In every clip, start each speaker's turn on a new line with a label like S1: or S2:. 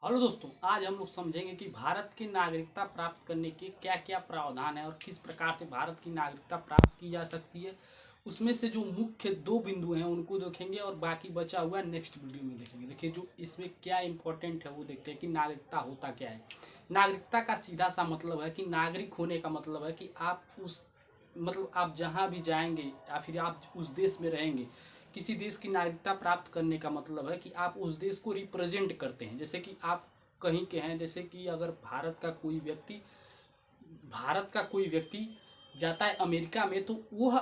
S1: Hello दोस्तों, आज हम लोग समझेंगे कि भारत की नागरिकता प्राप्त करने के क्या क्या प्रावधान है और किस प्रकार से भारत की नागरिकता प्राप्त की जा सकती है। उसमें से जो मुख्य दो बिंदु हैं उनको देखेंगे और बाकी बचा हुआ नेक्स्ट वीडियो में देखेंगे। देखिए, जो इसमें क्या इंपॉर्टेंट है वो देखते हैं कि नागरिकता होता क्या है। नागरिकता का सीधा सा मतलब है कि नागरिक होने का मतलब है कि आप उस मतलब आप जहाँ भी जाएंगे या फिर आप उस देश में रहेंगे, किसी देश की नागरिकता प्राप्त करने का मतलब है कि आप उस देश को रिप्रेजेंट करते हैं। जैसे कि आप कहीं के हैं, जैसे कि अगर भारत का कोई व्यक्ति जाता है अमेरिका में, तो वह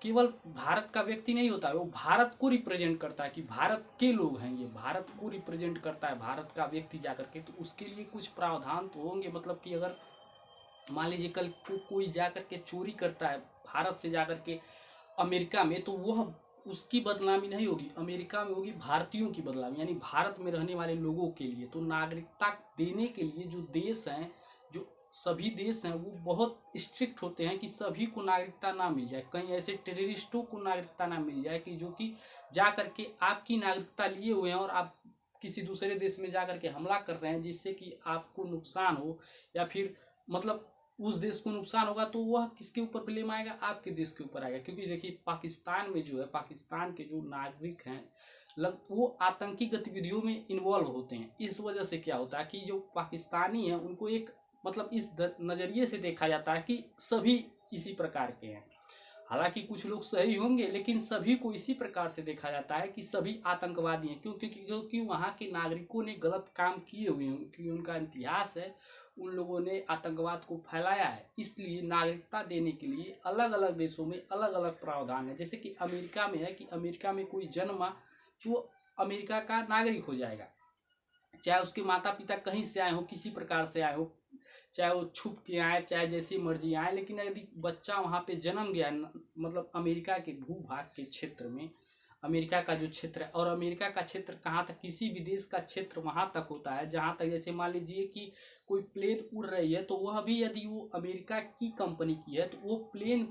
S1: केवल भारत का व्यक्ति नहीं होता है, वो भारत को रिप्रेजेंट करता है कि भारत के लोग हैं, ये भारत को रिप्रेजेंट करता है भारत का व्यक्ति जाकर के। तो उसके लिए कुछ प्रावधान तो होंगे। मतलब कि अगर मान लीजिए कल को कोई जाकर के चोरी करता है भारत से जाकर के अमेरिका में, तो वह उसकी बदनामी नहीं होगी अमेरिका में, होगी भारतीयों की बदनामी, यानी भारत में रहने वाले लोगों के लिए। तो नागरिकता देने के लिए जो देश हैं, जो सभी देश हैं, वो बहुत स्ट्रिक्ट होते हैं कि सभी को नागरिकता ना मिल जाए। कहीं ऐसे टेररिस्टों को नागरिकता ना मिल जाए कि जो कि जा करके आपकी नागरिकता लिए हुए हैं और आप किसी दूसरे देश में जा करके हमला कर रहे हैं, जिससे कि आपको नुकसान हो या फिर मतलब उस देश को नुकसान होगा। तो वह किसके ऊपर ब्लेम आएगा? आपके देश के ऊपर आएगा। क्योंकि देखिए, पाकिस्तान में जो है, पाकिस्तान के जो नागरिक हैं वो आतंकी गतिविधियों में इन्वॉल्व होते हैं। इस वजह से क्या होता है कि जो पाकिस्तानी हैं उनको एक मतलब इस नज़रिए से देखा जाता है कि सभी इसी प्रकार के हैं। हालांकि कुछ लोग सही होंगे, लेकिन सभी को इसी प्रकार से देखा जाता है कि सभी आतंकवादी हैं। क्योंकि वहाँ के नागरिकों ने गलत काम किए हुए हैं, क्योंकि उनका इतिहास है, उन लोगों ने आतंकवाद को फैलाया है। इसलिए नागरिकता देने के लिए अलग अलग देशों में अलग अलग प्रावधान है। जैसे कि अमेरिका में है कि अमेरिका में कोई जन्मा तो वो अमेरिका का नागरिक हो जाएगा, चाहे उसके माता पिता कहीं से आए हो, किसी प्रकार से आए हो, चाहे वो छुप के आए, चाहे जैसी मर्जी आए। लेकिन यदि बच्चा वहाँ पे जन्म गया, मतलब अमेरिका के भूभाग के क्षेत्र में, अमेरिका का जो क्षेत्र है, और अमेरिका का क्षेत्र कहाँ तक, किसी भी देश का क्षेत्र वहाँ तक होता है जहाँ तक, जैसे मान लीजिए कि कोई प्लेन उड़ रही है, तो वह भी यदि वो अमेरिका की कंपनी की है, तो वो प्लेन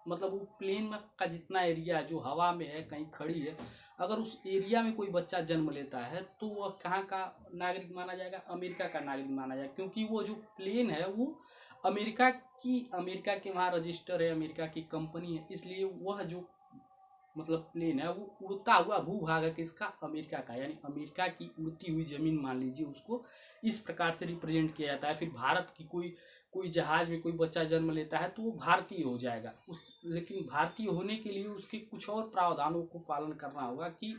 S1: मतलब वो प्लेन का जितना एरिया जो हवा में है, कहीं खड़ी है, अगर उस एरिया में कोई बच्चा जन्म लेता है तो वह कहाँ का नागरिक माना जाएगा? अमेरिका का नागरिक माना जाएगा। क्योंकि वो जो प्लेन है वो अमेरिका के वहाँ रजिस्टर है, अमेरिका की कंपनी है, इसलिए वह जो मतलब प्लेन है वो उड़ता हुआ भूभाग है किसका? अमेरिका का। यानी अमेरिका की उड़ती हुई जमीन मान लीजिए, उसको इस प्रकार से रिप्रेजेंट किया जाता है। फिर भारत की कोई कोई जहाज में कोई बच्चा जन्म लेता है तो वो भारतीय हो जाएगा। लेकिन भारतीय होने के लिए उसके कुछ और प्रावधानों को पालन करना होगा कि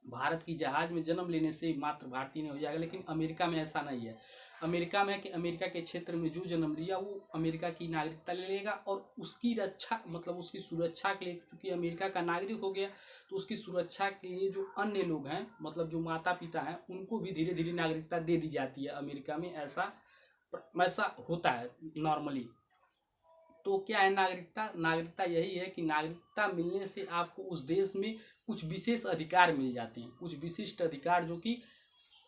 S1: भारत की जहाज में जन्म लेने से मात्र भारतीय नहीं हो जाएगा। लेकिन अमेरिका में ऐसा नहीं है। अमेरिका में है कि अमेरिका के क्षेत्र में जो जन्म लिया वो अमेरिका की नागरिकता ले लेगा, और उसकी रक्षा मतलब उसकी सुरक्षा के लिए, चूंकि अमेरिका का नागरिक हो गया, तो उसकी सुरक्षा के लिए जो अन्य लोग हैं, मतलब जो माता पिता हैं, उनको भी धीरे धीरे नागरिकता दे दी जाती है अमेरिका में। ऐसा ऐसा होता है नॉर्मली। तो क्या है नागरिकता? नागरिकता यही है कि नागरिकता मिलने से आपको उस देश में कुछ विशेष अधिकार मिल जाते हैं, कुछ विशिष्ट अधिकार जो कि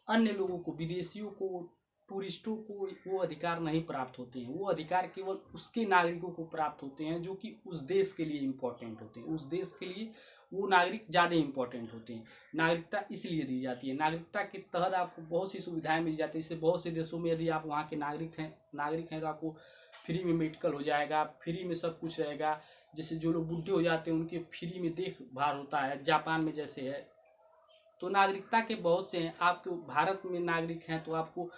S1: अन्य लोगों को, विदेशियों को, टूरिस्टों को वो अधिकार नहीं प्राप्त होते हैं। वो अधिकार केवल उसके नागरिकों को प्राप्त होते हैं जो कि उस देश के लिए इम्पोर्टेंट होते हैं। उस देश के लिए वो नागरिक ज़्यादा इम्पोर्टेंट होते हैं। नागरिकता इसलिए दी जाती है। नागरिकता के तहत आपको बहुत सी सुविधाएं मिल जाती है। जैसे बहुत से देशों में यदि आप वहाँ के नागरिक हैं तो आपको फ्री में मेडिकल हो जाएगा, फ्री में सब कुछ रहेगा। जैसे जो लोग बूढ़े हो जाते हैं उनके फ्री में देखभाल होता है, जापान में जैसे है। तो नागरिकता के बहुत से हैं। आप भारत में नागरिक हैं तो आपको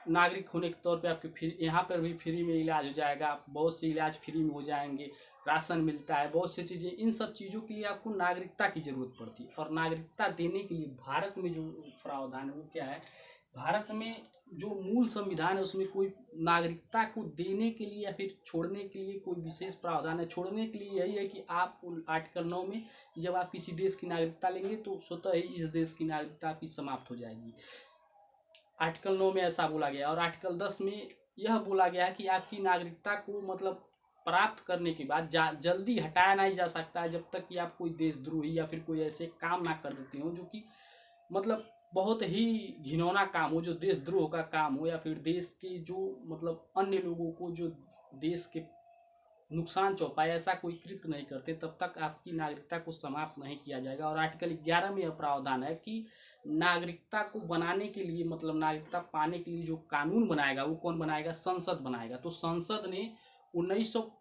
S1: नागरिक होने के तौर पे आपके फ्री, यहाँ पर भी फ्री में इलाज हो जाएगा, बहुत से इलाज फ्री में हो जाएंगे, राशन मिलता है, बहुत सी चीज़ें। इन सब चीज़ों के लिए आपको नागरिकता की ज़रूरत पड़ती है। और नागरिकता देने के लिए भारत में जो प्रावधान है वो क्या है? भारत में जो मूल संविधान है उसमें कोई नागरिकता को देने के लिए या फिर छोड़ने के लिए कोई विशेष प्रावधान है। छोड़ने के लिए यही है कि आप आर्टिकल 9 में जब आप किसी देश की नागरिकता लेंगे तो स्वतः ही इस देश की नागरिकता आपकी समाप्त हो जाएगी। आर्टिकल 9 में ऐसा बोला गया। और आर्टिकल 10 में यह बोला गया है कि आपकी नागरिकता को मतलब प्राप्त करने के बाद जल्दी हटाया नहीं जा सकता है, जब तक कि आप कोई देशद्रोही या फिर कोई ऐसे काम ना कर देते हो जो कि मतलब बहुत ही घिनौना काम हो, जो देशद्रोह का काम हो, या फिर देश के जो मतलब अन्य लोगों को, जो देश के नुकसान चौपाए, ऐसा कोई कृत्य नहीं करते, तब तक आपकी नागरिकता को समाप्त नहीं किया जाएगा। और आर्टिकल 11 में यह प्रावधान है कि नागरिकता को बनाने के लिए, मतलब नागरिकता पाने के लिए जो कानून बनाएगा वो कौन बनाएगा? संसद बनाएगा। तो संसद ने 1900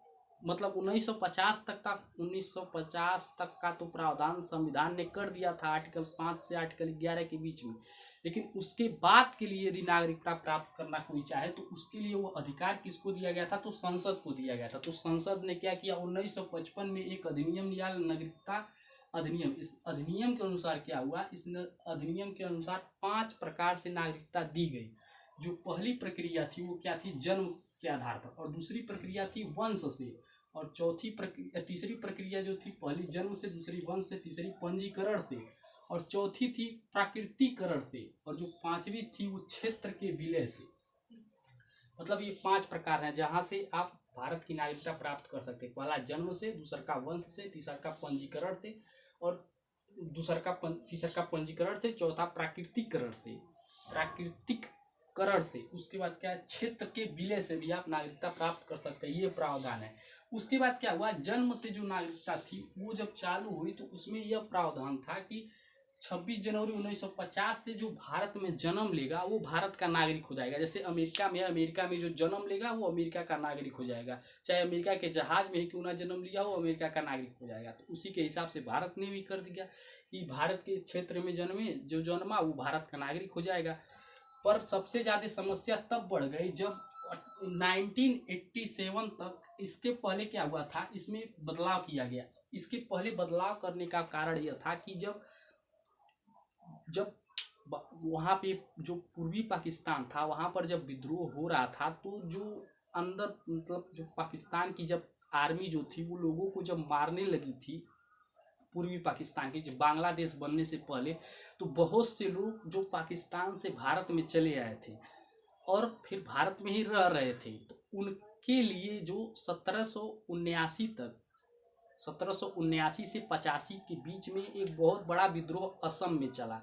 S1: मतलब 1950 तक का 1950 तक का तो प्रावधान संविधान ने कर दिया था आर्टिकल 5 से आर्टिकल 11 के बीच में। लेकिन उसके बाद के लिए यदि नागरिकता प्राप्त करना कोई चाहे तो उसके लिए वो अधिकार किसको दिया गया था? तो संसद को दिया गया था। तो संसद ने क्या किया? 1955 में एक अधिनियम लिया, नागरिकता अधिनियम। इस अधिनियम के अनुसार क्या हुआ? इस अधिनियम के अनुसार 5 प्रकार से नागरिकता दी गई। जो पहली प्रक्रिया थी वो क्या थी? जन्म के आधार पर। और दूसरी प्रक्रिया थी वंश से। और तीसरी प्रक्रिया जो थी, पहली जन्म से, दूसरी वंश से, तीसरी पंजीकरण से, और चौथी थी प्राकृतिकरण से, और जो पांचवी थी वो क्षेत्र के विलय से। मतलब ये 5 प्रकार हैं जहां से आप भारत की नागरिकता प्राप्त कर सकते हैं। पहला जन्म से, दूसरा का वंश से, तीसरा का पंजीकरण से, और तीसरा का पंजीकरण से, चौथा प्राकृतिकरण से, उसके बाद क्या है? क्षेत्र के विलय से भी आप नागरिकता प्राप्त कर सकते हैं। ये प्रावधान है। उसके बाद क्या हुआ? जन्म से जो नागरिकता थी वो जब चालू हुई तो उसमें यह प्रावधान था कि 26 जनवरी 1950 से जो भारत में जन्म लेगा वो भारत का नागरिक हो जाएगा। जैसे अमेरिका में जो जन्म लेगा वो अमेरिका का नागरिक हो जाएगा। चाहे अमेरिका के जहाज में ही क्यों ना जन्म लिया हो, अमेरिका का नागरिक हो जाएगा। तो उसी के हिसाब से भारत ने भी कर दिया कि भारत के क्षेत्र में जो जन्मा वो भारत का नागरिक हो जाएगा। पर सबसे ज्यादा समस्या तब बढ़ गई जब 1987 तक, इसके पहले क्या हुआ था? इसमें बदलाव किया गया। इसके पहले बदलाव करने का कारण यह था कि जब वहाँ पे जो पूर्वी पाकिस्तान था वहाँ पर जब विद्रोह हो रहा था तो जो अंदर, मतलब जो पाकिस्तान की जब आर्मी जो थी वो लोगों को जब मारने लगी थी, पूर्वी पाकिस्तान की, जो बांग्लादेश बनने से पहले, तो बहुत से लोग जो पाकिस्तान से भारत में चले आए थे और फिर भारत में ही रह रहे थे, तो उनके लिए जो 1779 से 85 के बीच में एक बहुत बड़ा विद्रोह असम में चला।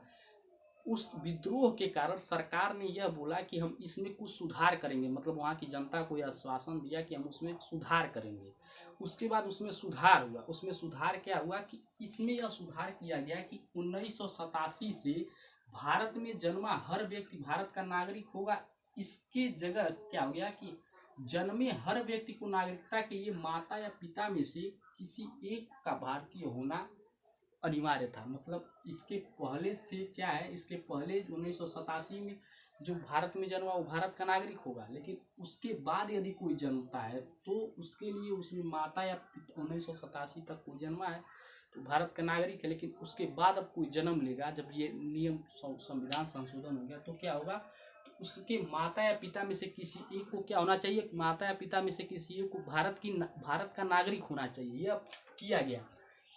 S1: उस विद्रोह के कारण सरकार ने यह बोला कि हम इसमें कुछ सुधार करेंगे, मतलब वहाँ की जनता को यह आश्वासन दिया कि हम उसमें सुधार करेंगे। उसके बाद उसमें सुधार हुआ। उसमें सुधार क्या हुआ कि इसमें यह सुधार किया गया कि 1987 से भारत में जन्मा हर व्यक्ति भारत का नागरिक होगा। इसके जगह क्या हो गया कि जन्मे हर व्यक्ति को नागरिकता के लिए माता या पिता में से किसी एक का भारतीय होना अनिवार्य था। मतलब इसके पहले से क्या है, इसके पहले 1987 में जो भारत में जन्मा वो भारत का नागरिक होगा, लेकिन उसके बाद यदि कोई जन्मता है तो उसके लिए उसमें माता या 1987 तक कोई जन्मा है तो भारत का नागरिक है। लेकिन उसके बाद अब कोई जन्म लेगा, जब ये नियम संविधान संशोधन हो गया तो क्या होगा, तो उसके माता या पिता में से किसी एक को क्या होना चाहिए? माता या पिता में से किसी एक को भारत का नागरिक होना चाहिए। यह किया गया।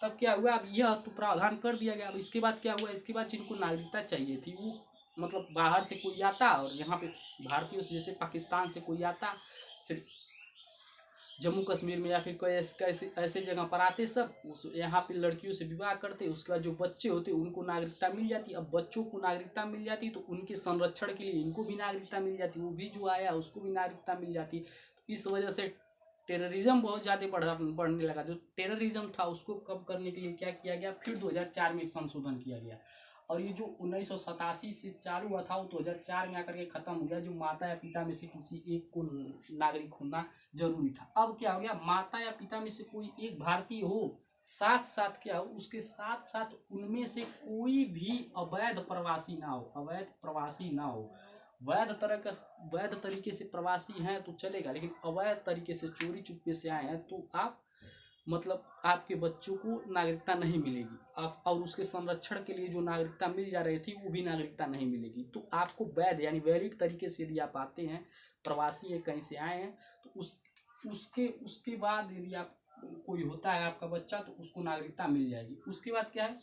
S1: तब क्या हुआ? अब यह तो प्रावधान कर दिया गया। अब इसके बाद क्या हुआ? इसके बाद जिनको नागरिकता चाहिए थी वो, मतलब बाहर से कोई आता और यहाँ पे भारतीयों से, जैसे पाकिस्तान से कोई आता, फिर जम्मू कश्मीर में या फिर कोई ऐसे जगह पर आते, सब यहाँ पे लड़कियों से विवाह करते। उसके बाद जो बच्चे होते उनको नागरिकता मिल जाती। अब बच्चों को नागरिकता मिल जाती तो उनके संरक्षण के लिए इनको भी नागरिकता मिल जाती। वो भी जो आया उसको भी नागरिकता मिल जाती। तो इस वजह से टेररिज्म बहुत ज़्यादा बढ़ने लगा। जो टेररिज्म था उसको कम करने के लिए क्या किया गया? फिर 2004 में संशोधन किया गया। और ये जो 1987 से चालू हुआ था वो 2004 में आकर के खत्म हो गया। जो माता या पिता में से किसी एक को नागरिक होना जरूरी था। अब क्या हो गया? माता या पिता में से कोई एक भारतीय हो, साथ साथ क्या हो, उसके साथ साथ उनमें से कोई भी अवैध प्रवासी ना हो। वैध तरीके से प्रवासी हैं तो चलेगा, लेकिन अवैध तरीके से चोरी चुपके से आए हैं तो आप, मतलब आपके बच्चों को नागरिकता नहीं मिलेगी। आप, और उसके संरक्षण के लिए जो नागरिकता मिल जा रही थी वो भी नागरिकता नहीं मिलेगी। तो आपको वैध यानी वैलिड तरीके से यदि आप आते हैं, प्रवासी है कहीं से आए हैं, तो उसके बाद यदि आप कोई होता है आपका बच्चा तो उसको नागरिकता मिल जाएगी। उसके बाद क्या है?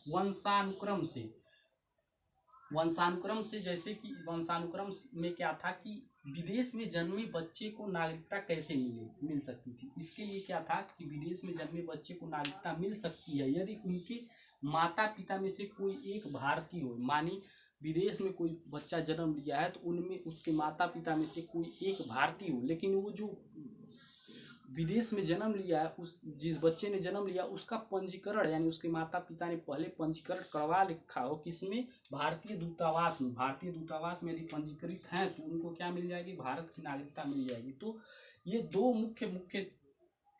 S1: वंशानुक्रम से जैसे कि वंशानुक्रम में क्या था कि विदेश में जन्मे बच्चे को नागरिकता कैसे मिल सकती थी। इसके लिए क्या था कि विदेश में जन्मे बच्चे को नागरिकता मिल सकती है यदि उनके माता पिता में से कोई एक भारतीय हो। मानी विदेश में कोई बच्चा जन्म लिया है तो उनमें उसके माता पिता में से कोई एक भारतीय हो, लेकिन वो जो विदेश में जन्म लिया है, उस जिस बच्चे ने जन्म लिया उसका पंजीकरण यानी उसके माता पिता ने पहले पंजीकरण करवा लिखा हो किसमें, भारतीय दूतावास में। भारतीय दूतावास में यदि पंजीकृत हैं तो उनको क्या मिल जाएगी, भारत की नागरिकता मिल जाएगी। तो ये दो मुख्य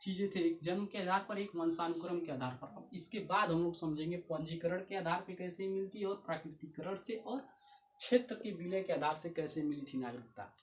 S1: चीज़ें थे, एक जन्म के आधार पर, एक वंशानुक्रम के आधार पर। अब इसके बाद हम लोग समझेंगे पंजीकरण के आधार पर कैसे मिलती है और प्राकृतिकरण से और क्षेत्र के विलय के आधार से कैसे मिली थी नागरिकता।